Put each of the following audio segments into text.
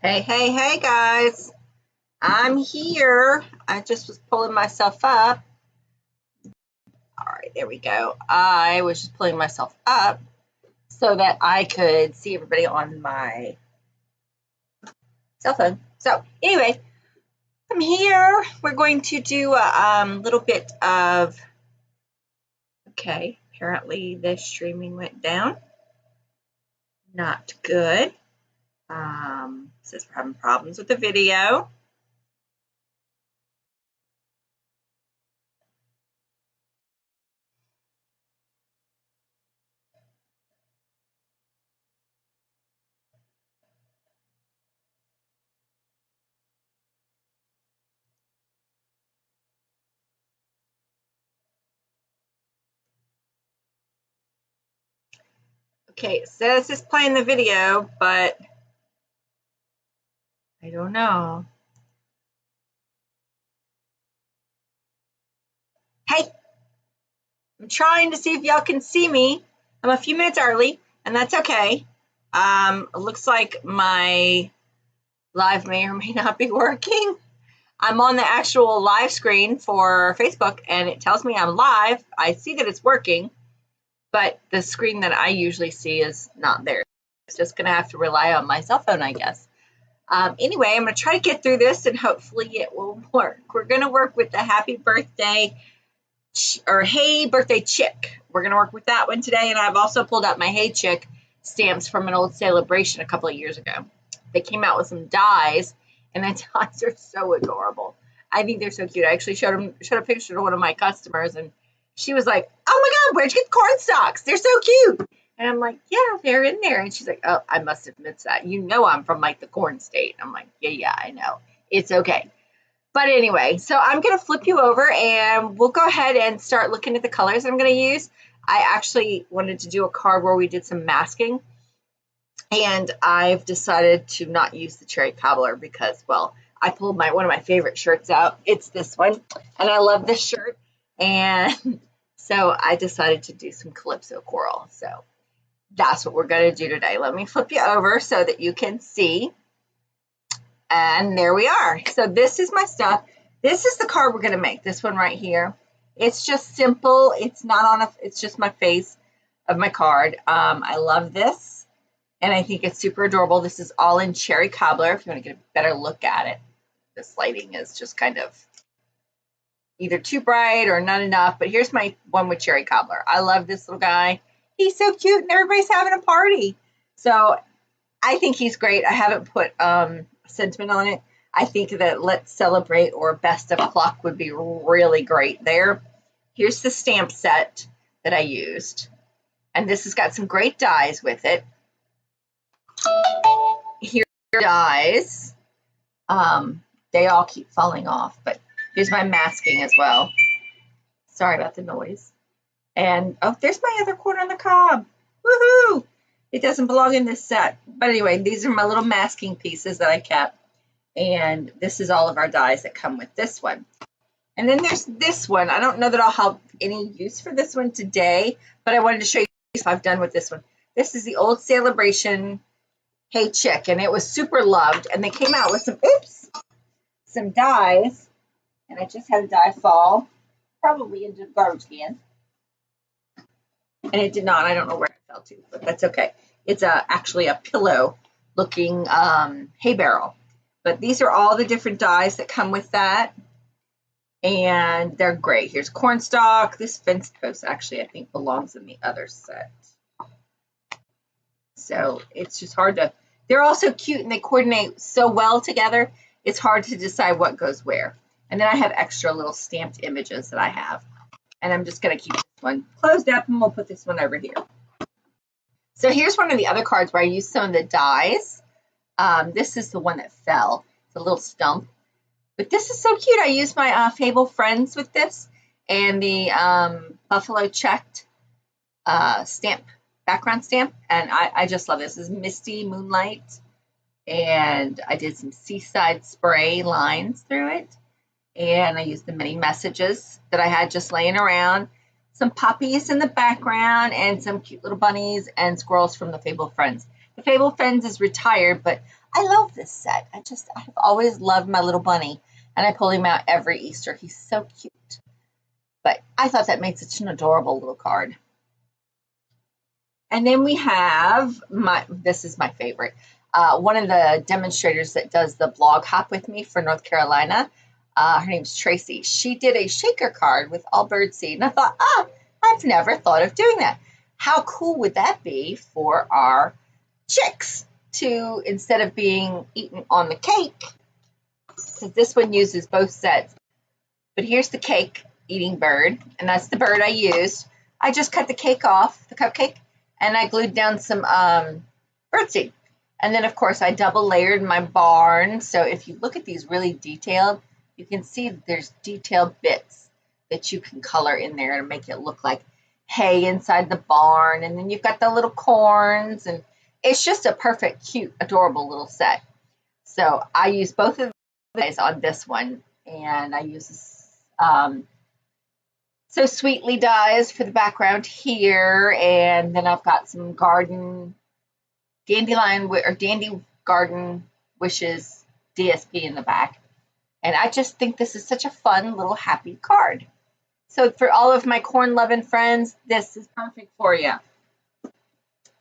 Hey, guys. I'm here. I just was pulling myself up. All right, there we go. I was just pulling myself up so that I could see everybody on my cell phone. So, anyway, I'm here. We're going to do a little bit of. Okay, apparently the streaming went down. Not good. Says we're having problems with the video. Okay, it says it's playing the video, but I don't know. Hey, I'm trying to see if y'all can see me. I'm a few minutes early, and that's okay. It looks like my live may or may not be working. I'm on the actual live screen for Facebook, and it tells me I'm live. I see that it's working, but the screen that I usually see is not there. It's just going to have to rely on my cell phone, I guess. Anyway, I'm going to try to get through this, and hopefully it will work. We're going to work with the happy birthday or hey birthday chick. We're going to work with that one today, and I've also pulled out my hey chick stamps from an old celebration a couple of years ago. They came out with some dies, and the dies are so adorable. I think they're so cute. I actually showed a picture to one of my customers, and she was like, "Oh my God, where'd you get corn stalks? They're so cute." And I'm like, "Yeah, they're in there." And she's like, "Oh, I must have missed that. You know I'm from like the corn state." I'm like, "Yeah, I know. It's okay." But anyway, so I'm going to flip you over and we'll go ahead and start looking at the colors I'm going to use. I actually wanted to do a card where we did some masking, and I've decided to not use the cherry cobbler because, well, I pulled one of my favorite shirts out. It's this one, and I love this shirt, and so I decided to do some Calypso Coral. So that's what we're going to do today. Let me flip you over so that you can see. And there we are. So this is my stuff. This is the card we're going to make, this one right here. It's just simple. It's not on it's just my face of my card. I love this, and I think it's super adorable. This is all in cherry cobbler if you want to get a better look at it. This lighting is just kind of either too bright or not enough, but here's my one with cherry cobbler. I love this little guy. He's so cute, and everybody's having a party. So I think he's great. I haven't put sentiment on it. I think that Let's Celebrate or Best of Pluck would be really great there. Here's the stamp set that I used, and this has got some great dies with it. Here are dies. They all keep falling off, but here's my masking as well. Sorry about the noise. And oh, there's my other corn on the cob. Woohoo! It doesn't belong in this set. But anyway, these are my little masking pieces that I kept. And this is all of our dies that come with this one. And then there's this one. I don't know that I'll have any use for this one today, but I wanted to show you what I've done with this one. This is the old celebration Hey Chick, and it was super loved. And they came out with some dies. And I just had a die fall, probably into the garbage can. And it did not. I don't know where it fell to, but that's okay. It's actually a pillow-looking hay barrel. But these are all the different dies that come with that, and they're great. Here's cornstalk. This fence post actually, I think, belongs in the other set. So it's just hard to. They're all so cute, and they coordinate so well together. It's hard to decide what goes where. And then I have extra little stamped images that I have. And I'm just going to keep this one closed up, and we'll put this one over here. So here's one of the other cards where I used some of the dies. This is the one that fell. It's a little stump. But this is so cute. I used my Fable Friends with this and the buffalo checked background stamp. And I just love this. This is Misty Moonlight. And I did some seaside spray lines through it. And I used the many messages that I had just laying around. Some puppies in the background and some cute little bunnies and squirrels from the Fable Friends. The Fabled Friends is retired, but I love this set. I've always loved my little bunny, and I pull him out every Easter. He's so cute. But I thought that made such an adorable little card. And then we have this is my favorite. One of the demonstrators that does the blog hop with me for North Carolina, her name's Tracy. She did a shaker card with all birdseed, and I thought, I've never thought of doing that. How cool would that be for our chicks to, instead of being eaten on the cake, because this one uses both sets. But here's the cake eating bird, and that's the bird I used. I just cut the cake off, the cupcake, and I glued down some birdseed. And then, of course, I double layered my barn. So if you look at these really detailed, you can see there's detailed bits that you can color in there to make it look like hay inside the barn. And then you've got the little corns, and it's just a perfect, cute, adorable little set. So I use both of these on this one, and I use this So Sweetly dies for the background here, and then I've got some Dandy Garden Wishes DSP in the back. And I just think this is such a fun little happy card. So for all of my corn loving friends, this is perfect for you.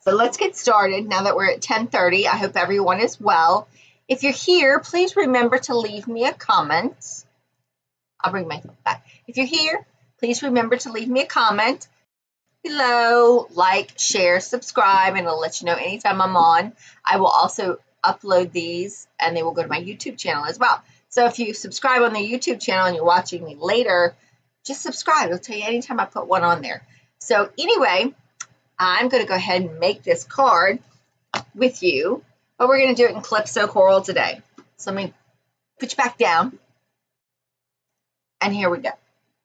So let's get started now that we're at 10:30. I hope everyone is well. If you're here, please remember to leave me a comment. I'll bring my phone back. If you're here, please remember to leave me a comment below, like, share, subscribe, and it'll let you know anytime I'm on. I will also upload these, and they will go to my YouTube channel as well. So if you subscribe on the YouTube channel and you're watching me later, just subscribe. It'll tell you anytime I put one on there. So anyway, I'm going to go ahead and make this card with you, but we're going to do it in Calypso Coral today. So let me put you back down, and here we go.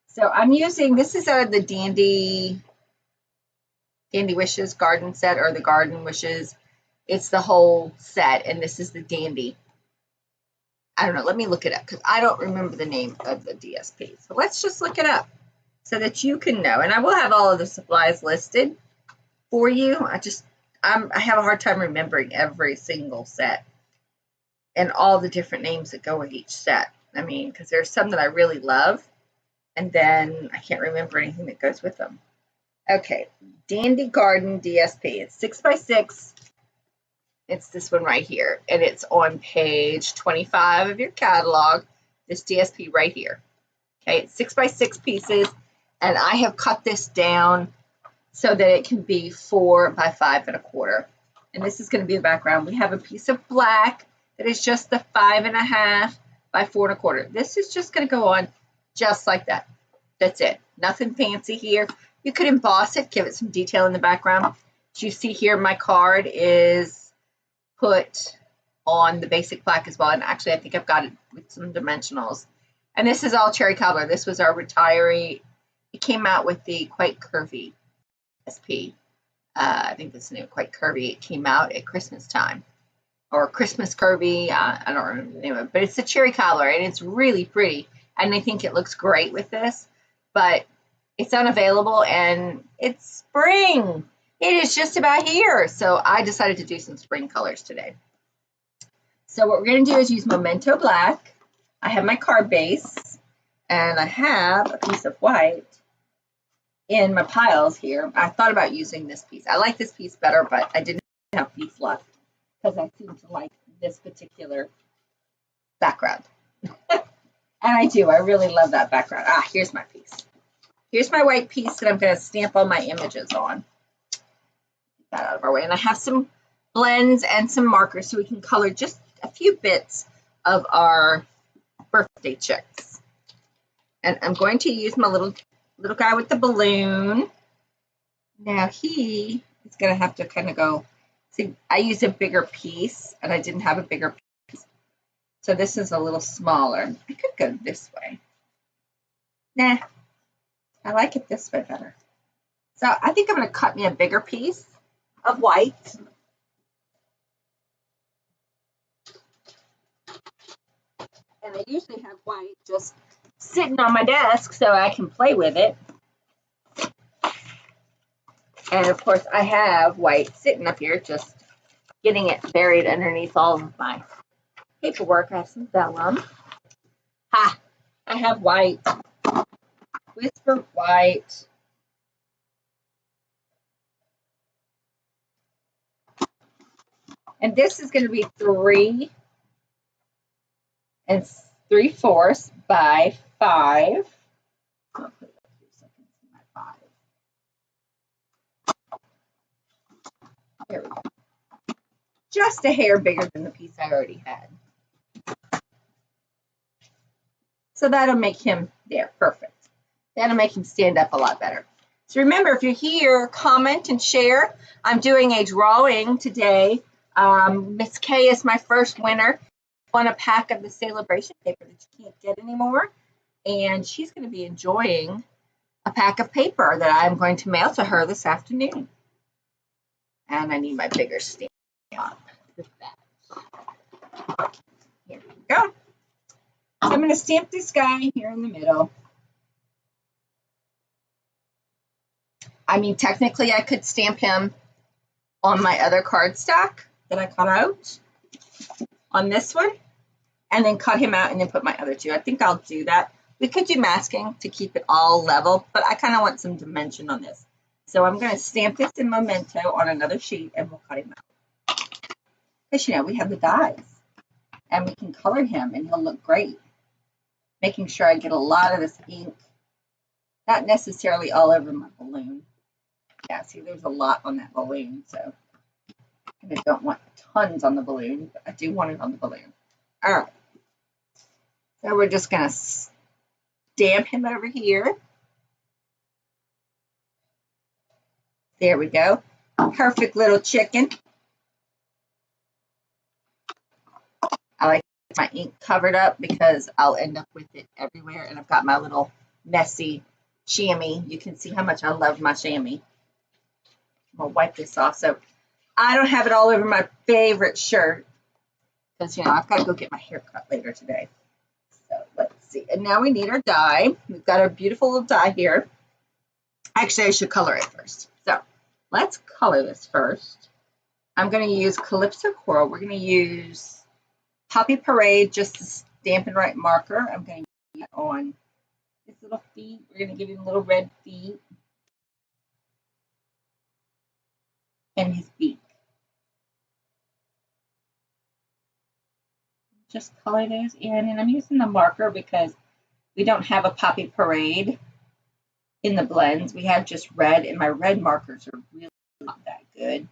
So I'm using, this is out of the Dandy Wishes garden set, or the Garden Wishes. It's the whole set, and this is the Dandy. I don't know, let me look it up, because I don't remember the name of the DSP. So let's just look it up so that you can know. And I will have all of the supplies listed for you. I have a hard time remembering every single set and all the different names that go with each set. I mean, because there's some that I really love, and then I can't remember anything that goes with them. Okay, Dandy Garden DSP. It's 6x6. It's this one right here, and it's on page 25 of your catalog, this DSP right here. Okay, it's 6x6 pieces, and I have cut this down so that it can be 4 by 5 1/4. And this is going to be the background. We have a piece of black that is just the 5.5 by 4 1/4. This is just going to go on just like that. That's it. Nothing fancy here. You could emboss it, give it some detail in the background. As you see here, my card is put on the basic plaque as well. And actually, I think I've got it with some dimensionals. And this is all cherry cobbler. This was our retiree. It came out with the Quite Curvy SP. I think that's the name, Quite Curvy. It came out at Christmas time. Or Christmas Curvy. I don't remember the name of it. But it's a cherry cobbler, and it's really pretty. And I think it looks great with this. But it's unavailable, and it's spring. It is just about here. So I decided to do some spring colors today. So what we're going to do is use Memento Black. I have my card base, and I have a piece of white in my piles here. I thought about using this piece. I like this piece better, but I didn't have piece left because I seem to like this particular background. And I do. I really love that background. Here's my piece. Here's my white piece that I'm going to stamp all my images on. Get that out of our way. And I have some blends and some markers so we can color just a few bits of our birthday chicks. And I'm going to use my little guy with the balloon. Now he is going to have to kind of go. See, I used a bigger piece, and I didn't have a bigger piece. So this is a little smaller. I could go this way. Nah. I like it this way better. So I think I'm going to cut me a bigger piece of white. And I usually have white just sitting on my desk so I can play with it. And of course I have white sitting up here just getting it buried underneath all of my paperwork. I have some vellum. Ha! I have white. Whisper white. And this is going to be 3 3/4 by 5. I'll put it up here so I can see my 5. There we go. Just a hair bigger than the piece I already had. So that'll make him there. Perfect. That'll make him stand up a lot better. So remember, if you're here, comment and share. I'm doing a drawing today. Miss K is my first winner. Won a pack of the celebration paper that you can't get anymore. And she's going to be enjoying a pack of paper that I'm going to mail to her this afternoon. And I need my bigger stamp with that. Here we go. So I'm going to stamp this guy here in the middle. I mean, technically, I could stamp him on my other cardstock that I cut out on this one, and then cut him out and then put my other 2. I think I'll do that. We could do masking to keep it all level, but I kind of want some dimension on this. So I'm going to stamp this in Memento on another sheet, and we'll cut him out. Because, you know, we have the dies, and we can color him, and he'll look great. Making sure I get a lot of this ink, not necessarily all over my balloon. Yeah, see, there's a lot on that balloon, so I don't want tons on the balloon, but I do want it on the balloon. All right. So we're just going to stamp him over here. There we go. Perfect little chicken. I like my ink covered up because I'll end up with it everywhere, and I've got my little messy chamois. You can see how much I love my chamois. I'm going to wipe this off so I don't have it all over my favorite shirt, because, you know, I've got to go get my hair cut later today. So let's see. And now we need our die. We've got our beautiful little die here. Actually, I should color it first. So let's color this first. I'm going to use Calypso Coral. We're going to use Poppy Parade, just the Stampin' Right marker. I'm going to use it on his little feet. We're going to give him little red feet and his beak. Just color those in, and I'm using the marker because we don't have a Poppy Parade in the blends. We have just red, and my red markers are really not that good.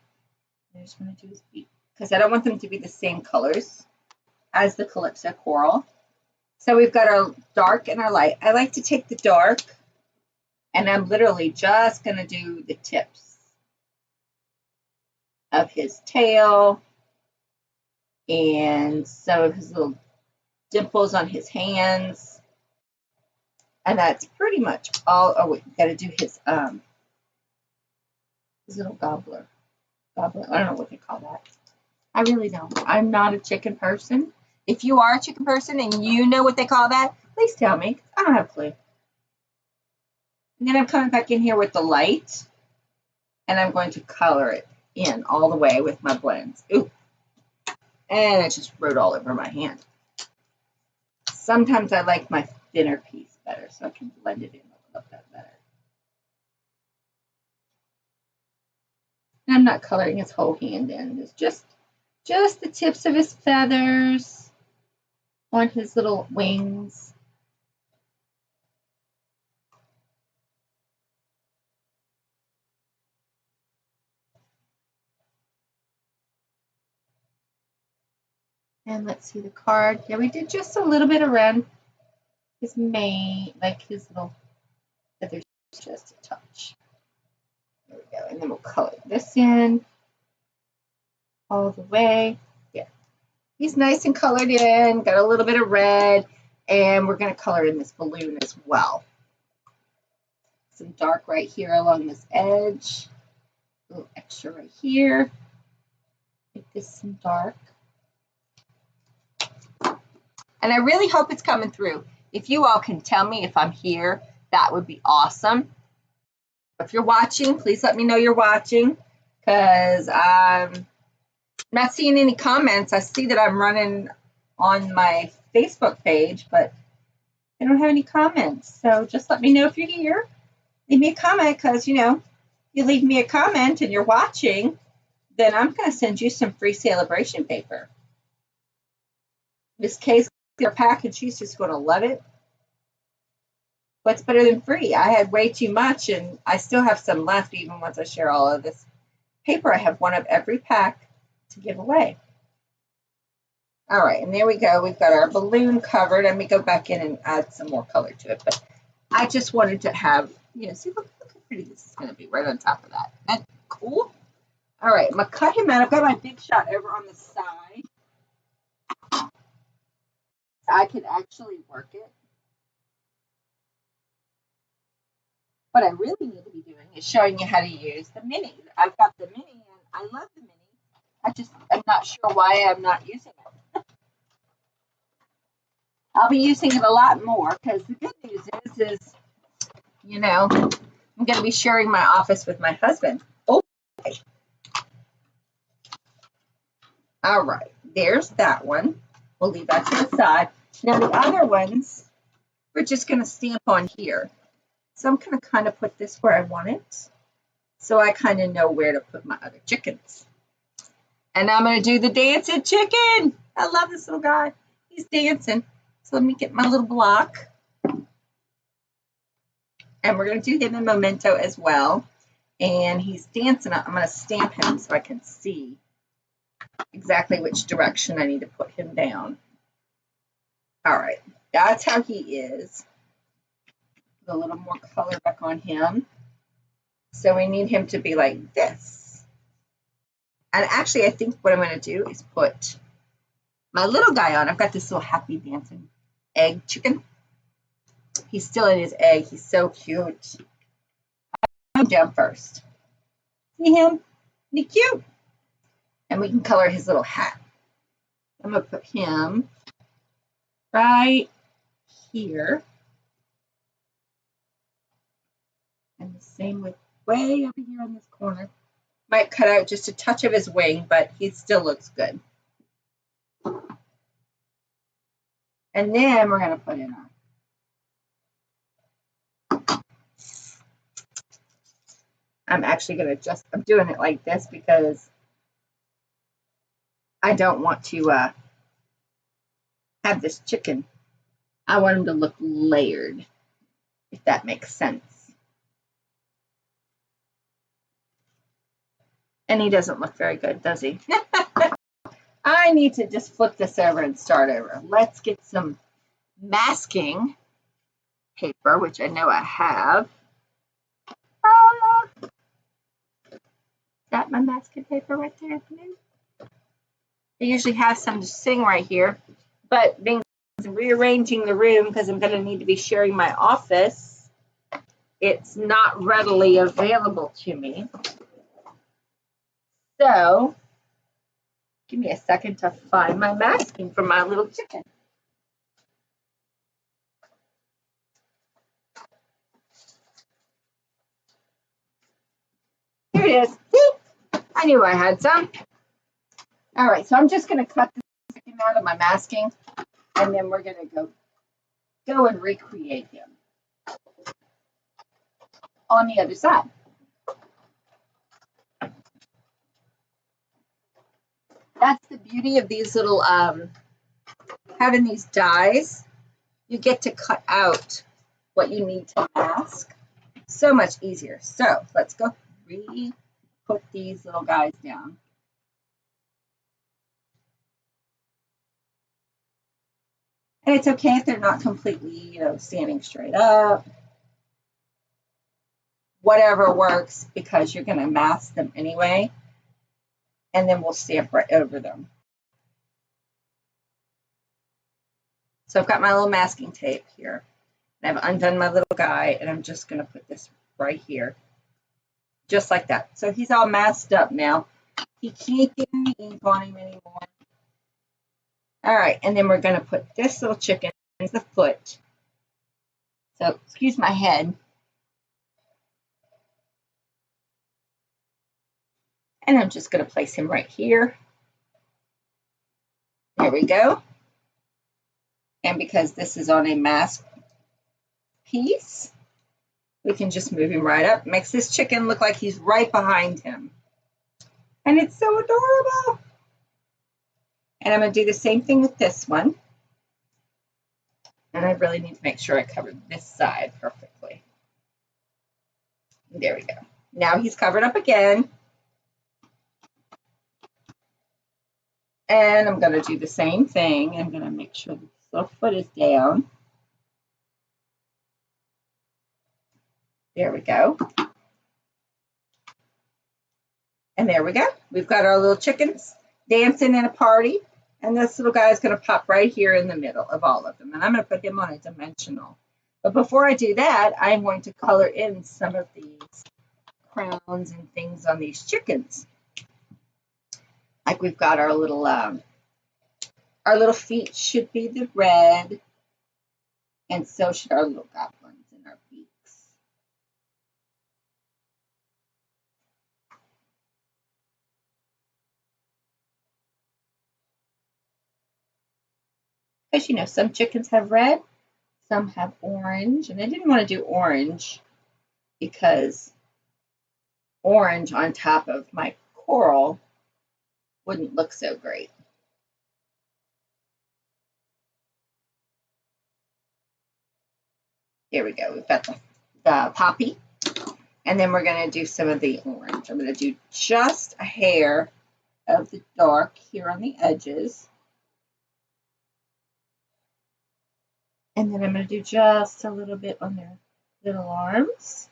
I just want to do his beak because I don't want them to be the same colors as the Calypso Coral. So we've got our dark and our light. I like to take the dark, and I'm literally just going to do the tips of his tail and some of his little dimples on his hands. And that's pretty much all. Oh, wait, got to do his little gobbler. I don't know what they call that. I really don't. I'm not a chicken person. If you are a chicken person and you know what they call that, please tell me. I don't have a clue. And then I'm coming back in here with the light, and I'm going to color it in all the way with my blends. Ooh. And it just wrote all over my hand. Sometimes I like my thinner piece better, so I can blend it in a little bit better. And I'm not coloring his whole hand in. It's just the tips of his feathers on his little wings. And let's see the card. Yeah, we did just a little bit around his mane, like his little feathers, just a touch. There we go. And then we'll color this in all the way. Yeah. He's nice and colored in, got a little bit of red, and we're going to color in this balloon as well. Some dark right here along this edge. A little extra right here. Make this some dark. And I really hope it's coming through. If you all can tell me if I'm here, that would be awesome. If you're watching, please let me know you're watching, because I'm Not seeing any comments. I see that I'm running on my Facebook page, but I don't have any comments. So just let me know if you're here. Leave me a comment, because, you know, you leave me a comment and you're watching, then I'm going to send you some free celebration paper. Miss Kay's your package. She's just going to love it. What's better than free? I had way too much, and I still have some left even once I share all of this paper. I have one of every pack to give away. All right, and there we go. We've got our balloon covered. Let me go back in and add some more color to it. But I just wanted to have, you know, see, look how pretty this is going to be right on top of that. Isn't that cool? All right, I'm going to cut him out. I've got my big shot over on the side. I can actually work it. What I really need to be doing is showing you how to use the mini. I've got the mini, and I love the mini. I'm not sure why I'm not using it. I'll be using it a lot more, because the good news is, you know, I'm going to be sharing my office with my husband. Okay. All right, there's that one. We'll leave that to the side. Now the other ones, we're just going to stamp on here. So I'm going to kind of put this where I want it, so I kind of know where to put my other chickens. And I'm going to do the dancing chicken. I love this little guy. He's dancing. So let me get my little block. And we're going to do him in memento as well. And he's dancing. I'm going to stamp him so I can see exactly which direction I need to put him down. All right. That's how he is. Put a little more color back on him. So we need him to be like this. And actually, I think what I'm going to do is put my little guy on. I've got this little happy dancing egg chicken. He's still in his egg. He's so cute. I'll put him down first. See him? Isn't he cute? And we can color his little hat. I'm going to put him right here. And the same with way over here on this corner. Might cut out just a touch of his wing, but he still looks good. And then we're going to put in our. I'm actually going to I'm doing it like this because I don't want to have this chicken. I want him to look layered, if that makes sense. And he doesn't look very good, does he? I need to just flip this over and start over. Let's get some masking paper, which I know I have. Is that my masking paper right there? I usually have some sitting right here, but being rearranging the room because I'm going to need to be sharing my office, it's not readily available to me. So give me a second to find my masking for my little chicken. Here it is. See? I knew I had some. All right, so I'm just going to cut this chicken out of my masking, and then we're going to go and recreate him on the other side. That's the beauty of these little, having these dies. You get to cut out what you need to mask so much easier. So let's go put these little guys down. And it's okay if they're not completely, standing straight up. Whatever works, because you're going to mask them anyway. And then we'll stamp right over them. So I've got my little masking tape here. And I've undone my little guy, and I'm just going to put this right here. Just like that. So he's all masked up now. He can't get any ink on him anymore. All right, and then we're going to put this little chicken as the foot. So excuse my head. And I'm just going to place him right here. There we go. And because this is on a mask piece, we can just move him right up. Makes this chicken look like he's right behind him. And it's so adorable. And I'm going to do the same thing with this one. And I really need to make sure I cover this side perfectly. There we go. Now he's covered up again. And I'm going to do the same thing. I'm going to make sure this little foot is down. There we go. And there we go. We've got our little chickens dancing in a party. And this little guy is going to pop right here in the middle of all of them. And I'm going to put him on a dimensional. But before I do that, I'm going to color in some of these crowns and things on these chickens. Like we've got our little feet should be the red. And so should our little goblins and our beaks. Because, you know, some chickens have red, some have orange. And I didn't want to do orange because orange on top of my coral wouldn't look so great. Here we go. We've got the poppy. And then we're going to do some of the orange. I'm going to do just a hair of the dark here on the edges. And then I'm going to do just a little bit on their little arms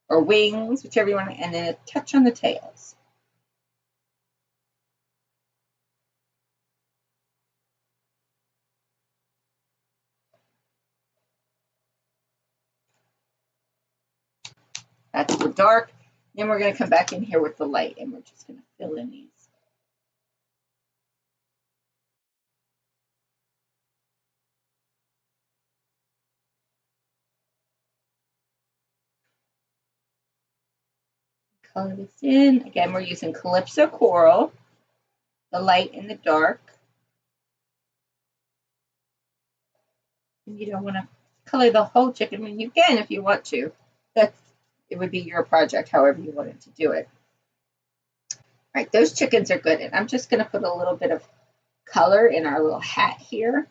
or wings, whichever you want, and then a touch on the tails. That's the dark. Then we're going to come back in here with the light, and we're just going to fill in these. Color this in. Again, we're using Calypso Coral, the light and the dark. And you don't want to color the whole chicken. I mean, you can if you want to. It would be your project, however you wanted to do it. All right, those chickens are good. And I'm just going to put a little bit of color in our little hat here.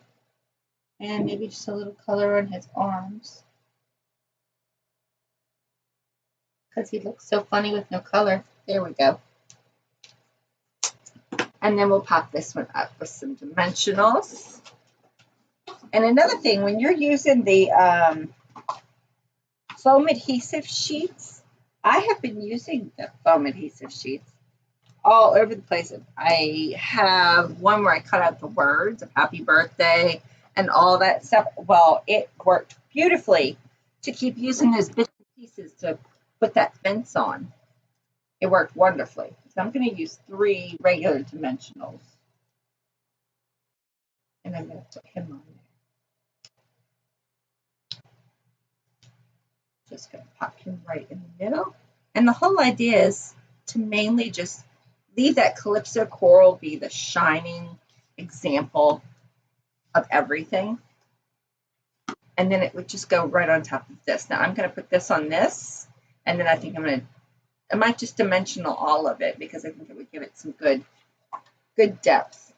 And maybe just a little color on his arms. Because he looks so funny with no color. There we go. And then we'll pop this one up with some dimensionals. And another thing, when you're using the foam adhesive sheets, I have been using the foam adhesive sheets all over the place. I have one where I cut out the words of happy birthday and all that stuff. Well, it worked beautifully to keep using those bits and pieces to put that fence on. It worked wonderfully. So I'm going to use 3 regular dimensionals. And I'm going to put him on there. Just going to pop him right in the middle. And the whole idea is to mainly just leave that Calypso Coral be the shining example of everything. And then it would just go right on top of this. Now I'm going to put this on this. And then I think I might just dimensional all of it because I think it would give it some good depth.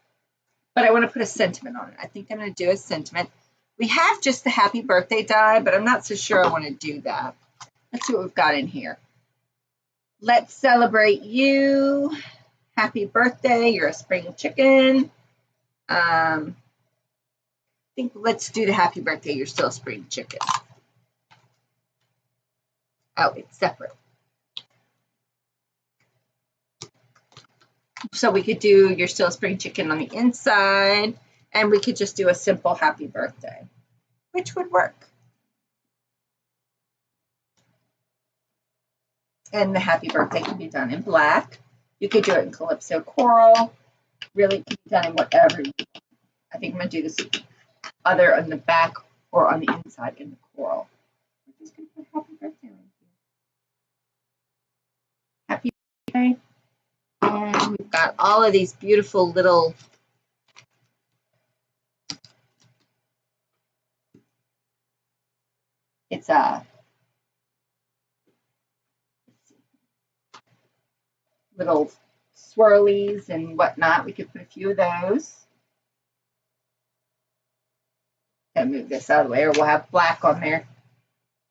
But I want to put a sentiment on it. I think I'm going to do a sentiment. We have just the happy birthday die, but I'm not so sure I want to do that. Let's see what we've got in here. Let's celebrate you. Happy birthday. You're a spring chicken. I think let's do the happy birthday. You're still a spring chicken. Oh, it's separate. So we could do you're still a spring chicken on the inside, and we could just do a simple happy birthday, which would work. And the happy birthday can be done in black. You could do it in Calypso Coral. Really, it can be done in whatever you want. I think I'm going to do this either on the back or on the inside in the coral. I'm just going to put happy birthday right here. Happy birthday. And we've got all of these beautiful little It's a little swirlies and whatnot. We could put a few of those. And move this out of the way, or we'll have black on there.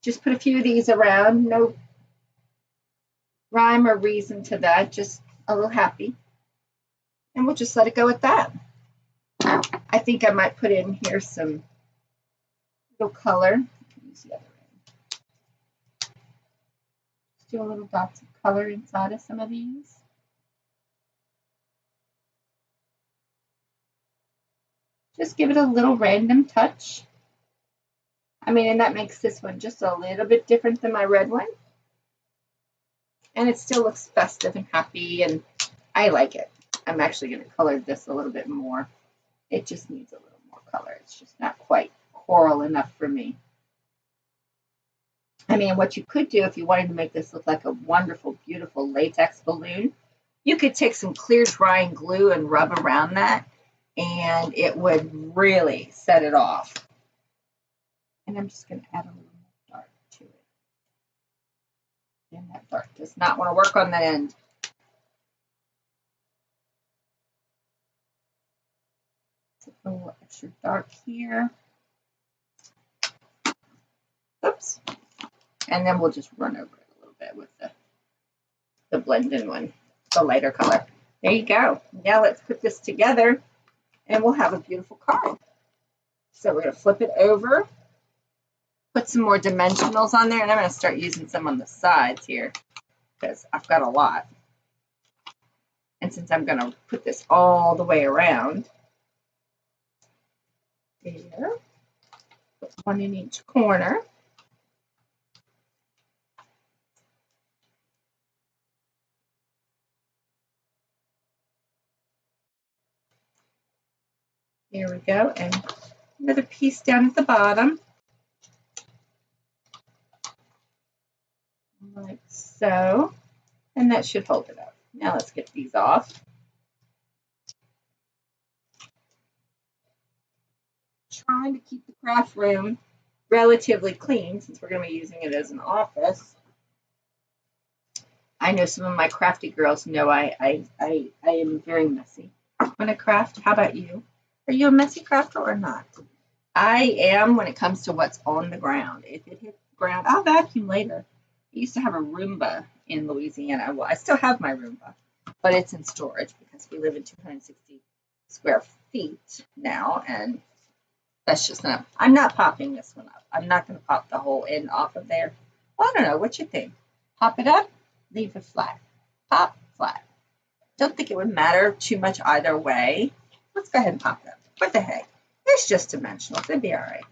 Just put a few of these around. No rhyme or reason to that. Just a little happy. And we'll just let it go at that. I think I might put in here some little color. Use the other end. Just do a little dots of color inside of some of these. Just give it a little random touch. I mean, and that makes this one just a little bit different than my red one. And it still looks festive and happy, and I like it. I'm actually going to color this a little bit more. It just needs a little more color. It's just not quite coral enough for me. I mean, what you could do if you wanted to make this look like a wonderful, beautiful latex balloon, you could take some clear drying glue and rub around that, and it would really set it off. And I'm just going to add a little more dark to it. And that dark does not want to work on that end. A little extra dark here. Oops. And then we'll just run over it a little bit with the blending one, the lighter color. There you go. Now let's put this together and we'll have a beautiful card. So we're going to flip it over, put some more dimensionals on there, and I'm going to start using some on the sides here because I've got a lot. And since I'm going to put this all the way around, there, put one in each corner. There we go, and another piece down at the bottom, like so, and that should hold it up. Now let's get these off. Trying to keep the craft room relatively clean since we're going to be using it as an office. I know some of my crafty girls know I am very messy when I craft. How about you? Are you a messy crafter or not? I am when it comes to what's on the ground. If it hits the ground, I'll vacuum later. I used to have a Roomba in Louisiana. Well, I still have my Roomba, but it's in storage because we live in 260 square feet now, and that's just not, I'm not popping this one up. I'm not going to pop the whole end off of there. Well, I don't know. What you think? Pop it up, leave it flat. Pop, flat. Don't think it would matter too much either way. Let's go ahead and pop them. What the heck? It's just dimensional. It'd be all right.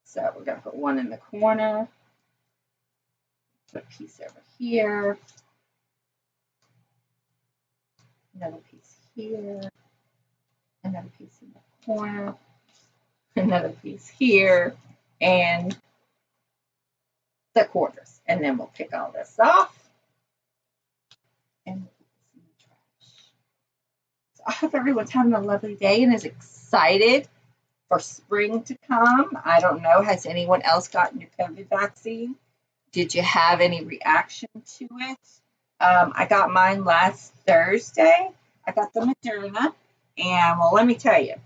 So we're going to put one in the corner. Put a piece over here. Another piece here. Another piece in the corner. Another piece here. And the quarters. And then we'll pick all this off. And I hope everyone's having a lovely day and is excited for spring to come. I don't know. Has anyone else gotten your COVID vaccine? Did you have any reaction to it? I got mine last Thursday. I got the Moderna. And, well, let me tell you,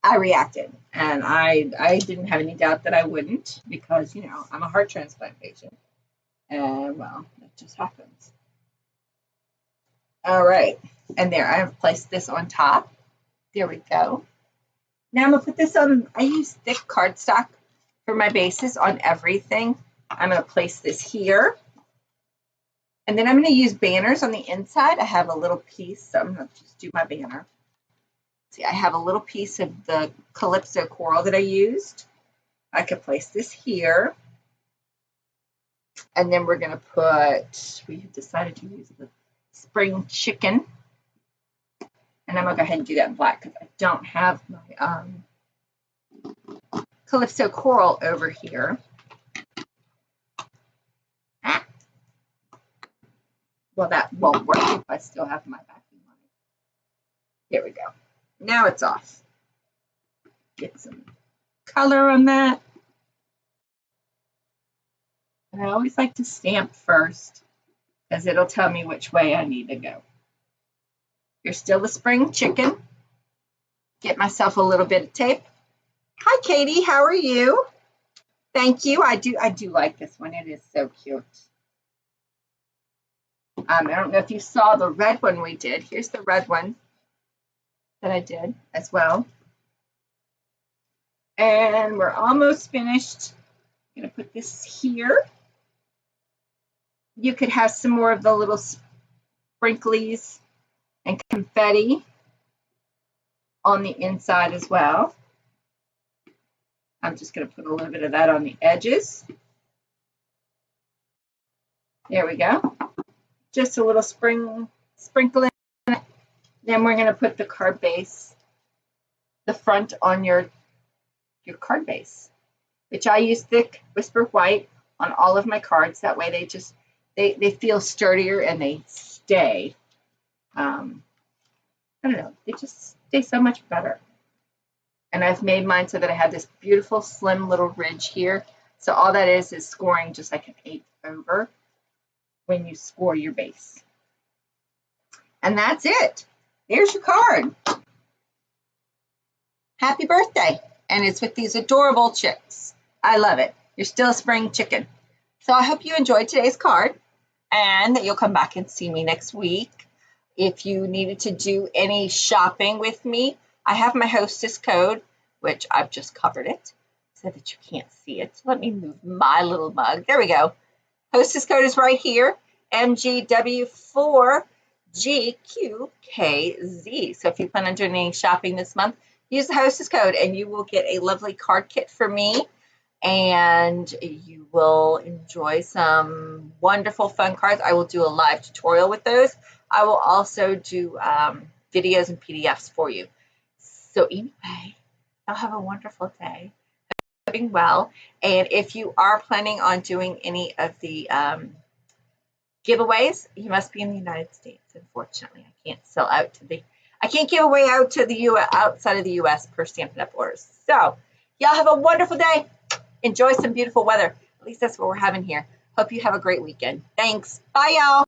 I reacted. And I didn't have any doubt that I wouldn't because, you know, I'm a heart transplant patient. And, well, it just happens. All right. And there, I have placed this on top. There we go. Now I'm going to put this on, I use thick cardstock for my bases on everything. I'm going to place this here. And then I'm going to use banners on the inside. I have a little piece, so I'm going to just do my banner. See, I have a little piece of the Calypso coral that I used. I could place this here. And then we're going to put, we have decided to use the spring chicken. And I'm going to go ahead and do that in black because I don't have my Calypso coral over here. Ah. Well, that won't work if I still have my backing on it. There we go. Now it's off. Get some color on that. And I always like to stamp first because it'll tell me which way I need to go. Here's still the spring chicken. Get myself a little bit of tape. Hi, Katie. How are you? Thank you. I do like this one. It is so cute. I don't know if you saw the red one we did. Here's the red one that I did as well. And we're almost finished. I'm going to put this here. You could have some more of the little sprinklies and confetti on the inside as well. I'm just going to put a little bit of that on the edges. There we go. Just a little sprinkle in it. Then we're going to put the card base, the front on your card base, which I use thick Whisper White on all of my cards. That way they feel sturdier and they stay. I don't know, they just stay so much better. And I've made mine so that I have this beautiful slim little ridge here. So all that is scoring just like an 1/8 over when you score your base. And that's it. There's your card. Happy birthday. And it's with these adorable chicks. I love it. You're still a spring chicken. So I hope you enjoyed today's card and that you'll come back and see me next week. If you needed to do any shopping with me, I have my hostess code, which I've just covered it so that you can't see it. So let me move my little mug. There we go. Hostess code is right here, MGW4GQKZ. So if you plan on doing any shopping this month, use the hostess code and you will get a lovely card kit for me. And you will enjoy some wonderful fun cards. I will do a live tutorial with those. I will also do videos and PDFs for you. So anyway, y'all have a wonderful day. Doing well. And if you are planning on doing any of the giveaways, you must be in the United States. Unfortunately, I can't sell out to I can't give away out to the U.S. outside of the U.S. per Stampin' Up! Orders. So y'all have a wonderful day. Enjoy some beautiful weather. At least that's what we're having here. Hope you have a great weekend. Thanks. Bye, y'all.